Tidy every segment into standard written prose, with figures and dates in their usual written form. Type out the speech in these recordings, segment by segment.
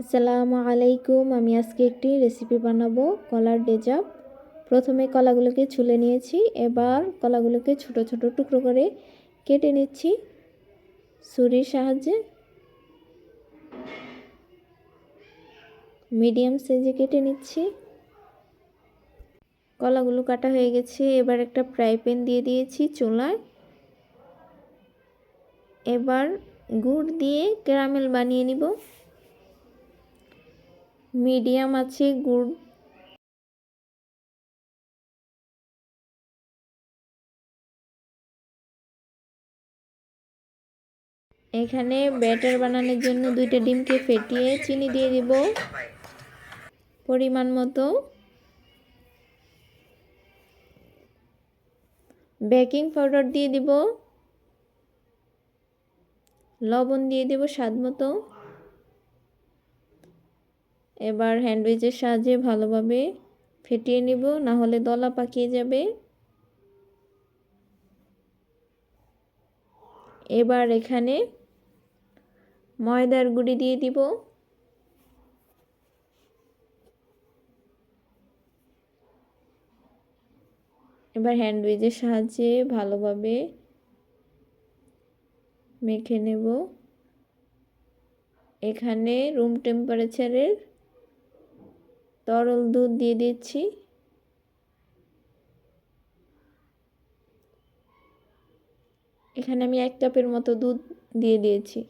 আসসালামু আলাইকুম। আমি আজকে একটি রেসিপি বানাবো কলার ডেজার্ট। প্রথমে কলাগুলোকে ছুলে নিয়েছি, এবার কলাগুলোকে ছোট ছোট টুকরো করে কেটে নিচ্ছি ছুরির সাহায্যে। মিডিয়াম সাইজে কেটে নিচ্ছি। কলাগুলো কাটা হয়ে গেছে। এবার একটা ফ্রাই প্যান দিয়ে দিয়েছি চুলায়। এবার গুড় দিয়ে ক্যারামেল বানিয়ে নিব। মিডিয়াম আছে গুড় এখানে ব্যাটার বানানোর জন্য 2টা ডিমকে ফেটিয়ে চিনি দিয়ে দিব পরিমাণ মতো। বেকিং পাউডার দিয়ে দিব, লবণ দিয়ে দেব স্বাদ মতো। এবার হ্যান্ড উইচের সাহায্যে ভালোভাবে ফেটিয়ে নিব, না হলে দলা পাকিয়ে যাবে। এবার এখানে ময়দার গুঁড়ি দিয়ে দিব। এবার হ্যান্ড উইচের সাহায্যে ভালোভাবে মেখে নেব। এখানে রুম টেম্পারেচারের তরল দুধ দিয়ে দিচ্ছি। এখানে আমি 1 কাপের মতো দুধ দিয়ে দিয়েছি।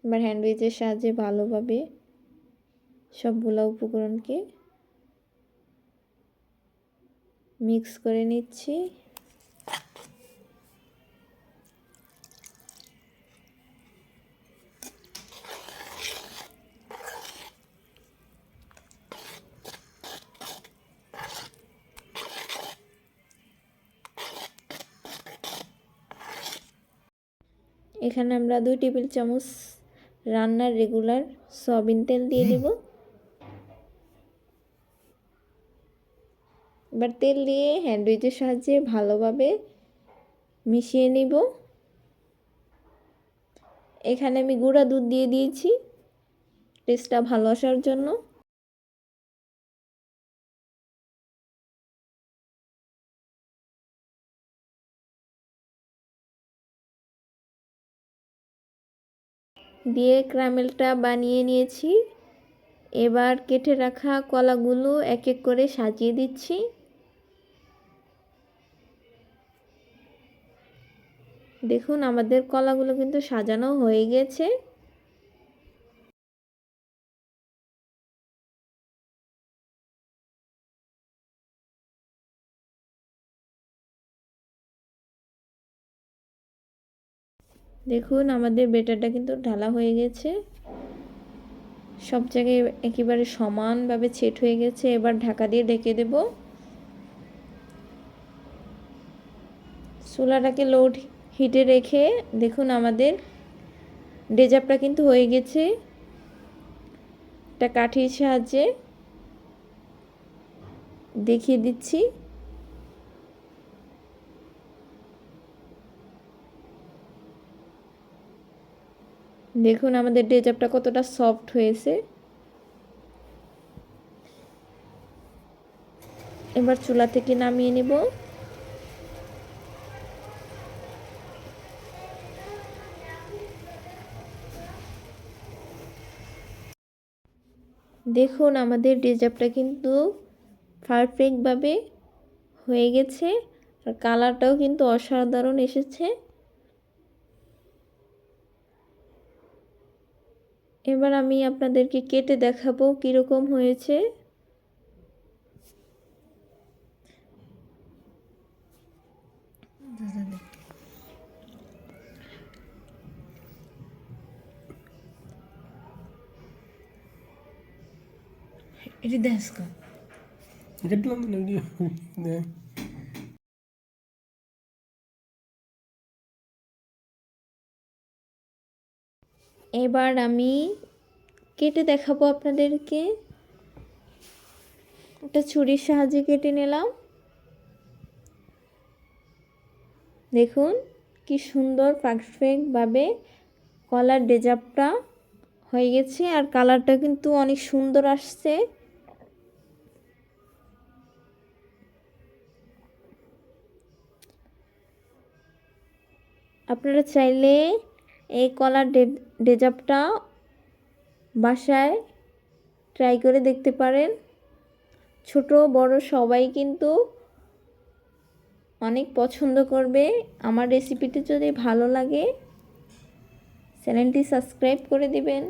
এবার হ্যান্ড উইচের সাহায্যে ভালোভাবে সবগুলা উপকরণকে মিক্স করে নিচ্ছি। এখানে আমরা 2 টেবিল চামচ রান্নার রেগুলার সয়াবিন তেল দিয়ে দেব। এবার তেল দিয়ে হ্যান্ড উইচের সাহায্যে ভালোভাবে মিশিয়ে নিব। এখানে আমি গুঁড়া দুধ দিয়ে দিয়েছি টেস্টটা ভালো আসার জন্য। দিয়ে ক্যারামেলটা বানিয়ে নিয়েছি। এবার কেটে রাখা কলাগুলো এক এক করে সাজিয়ে দিচ্ছি। দেখুন আমাদের কলাগুলো কিন্তু সাজানো হয়ে গেছে। দেখুন আমাদের ব্যাটারটা কিন্তু ঢালা হয়ে গেছে, সব জায়গায় একেবারে সমানভাবে সেট হয়ে গেছে। এবার ঢাকা দিয়ে ঢেকে দেব। চুলাটাকে লো হিটে রেখে দেখুন আমাদের ডেজার্টটা কিন্তু হয়ে গেছে। একটা কাঠির সাহায্যে দেখিয়ে দিচ্ছি। দেখুন আমাদের ডেজার্টটা কতটা সফট হয়েছে। এবার চুলা থেকে নামিয়ে নেব। দেখুন আমাদের ডেজার্টটা কিন্তু পারফেক্টভাবে হয়ে গেছে, আর কালারটাও কিন্তু অসাধারণ এসেছে। এবার আমি আপনাদেরকে কেটে দেখাবো কীরকম হয়েছে। এটি দেখ দেখলাম এবার আমি কেটে দেখাবো আপনাদেরকে। একটা ছুরির সাহায্যে কেটে নিলাম। দেখুন কি সুন্দর পারফেক্টভাবে কলার ডেজার্টটা হয়ে গেছে, আর কালারটা কিন্তু অনেক সুন্দর আসছে। আপনারা চাইলে এই কলার ডেজার্টটা বাসায় ট্রাই করে দেখতে পারেন। ছোট বড় সবাই কিন্তু অনেক পছন্দ করবে। আমার রেসিপিটি যদি ভালো লাগে চ্যানেলটি সাবস্ক্রাইব করে দিবেন।